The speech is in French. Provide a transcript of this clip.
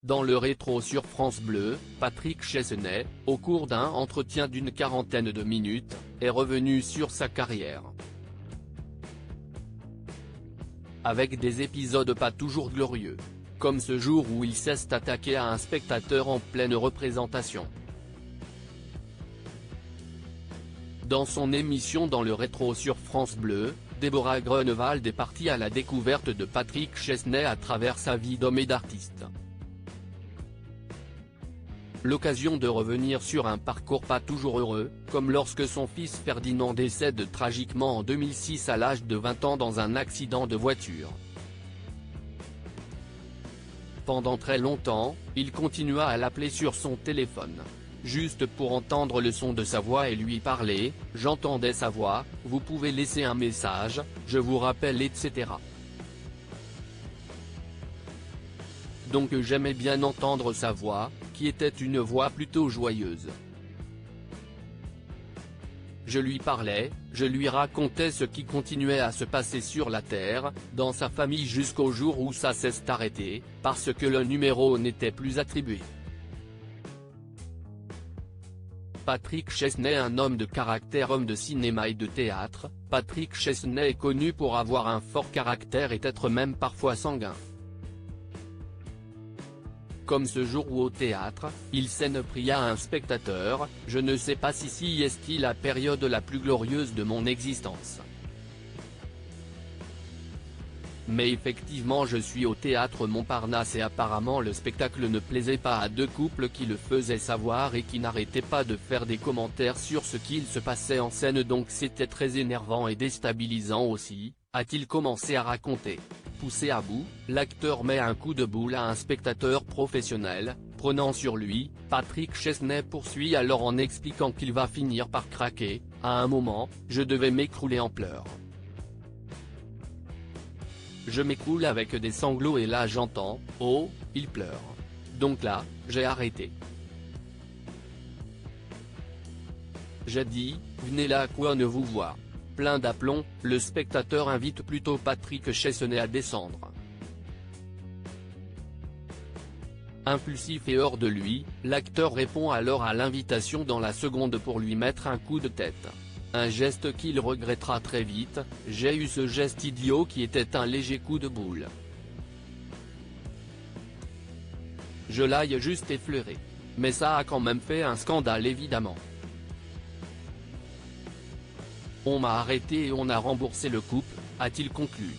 Dans le rétro sur France Bleu, Patrick Chesney, au cours d'un entretien d'une quarantaine de minutes, est revenu sur sa carrière. Avec des épisodes pas toujours glorieux. Comme ce jour où il s'est attaqué à un spectateur en pleine représentation. Dans son émission Dans le rétro sur France Bleu, Déborah Grunewald est partie à la découverte de Patrick Chesney à travers sa vie d'homme et d'artiste. L'occasion de revenir sur un parcours pas toujours heureux, comme lorsque son fils Ferdinand décède tragiquement en 2006 à l'âge de 20 ans dans un accident de voiture. Pendant très longtemps, il continua à l'appeler sur son téléphone. Juste pour entendre le son de sa voix et lui parler, j'entendais sa voix, vous pouvez laisser un message, je vous rappelle etc. Donc j'aimais bien entendre sa voix, qui était une voix plutôt joyeuse. Je lui parlais, je lui racontais ce qui continuait à se passer sur la Terre, dans sa famille jusqu'au jour où ça s'est arrêté, parce que le numéro n'était plus attribué. Patrick Chesney, un homme de caractère, homme de cinéma et de théâtre, Patrick Chesney est connu pour avoir un fort caractère et être même parfois sanguin. Comme ce jour où au théâtre, il s'en prit à un spectateur, je ne sais pas si est la période la plus glorieuse de mon existence. Mais effectivement je suis au théâtre Montparnasse et apparemment le spectacle ne plaisait pas à deux couples qui le faisaient savoir et qui n'arrêtaient pas de faire des commentaires sur ce qu'il se passait en scène, donc c'était très énervant et déstabilisant aussi, a-t-il commencé à raconter. Poussé à bout, l'acteur met un coup de boule à un spectateur professionnel, prenant sur lui, Patrick Chesney poursuit alors en expliquant qu'il va finir par craquer, à un moment, je devais m'écrouler en pleurs. Je m'écoule avec des sanglots et là j'entends, oh, il pleure. Donc là, j'ai arrêté. J'ai dit, venez là quoi ne vous voir. Plein d'aplomb, le spectateur invite plutôt Patrick Chesney à descendre. Impulsif et hors de lui, l'acteur répond alors à l'invitation dans la seconde pour lui mettre un coup de tête. Un geste qu'il regrettera très vite, j'ai eu ce geste idiot qui était un léger coup de boule. Je l'ai juste effleuré. Mais ça a quand même fait un scandale évidemment. On m'a arrêté et on a remboursé le couple, a-t-il conclu.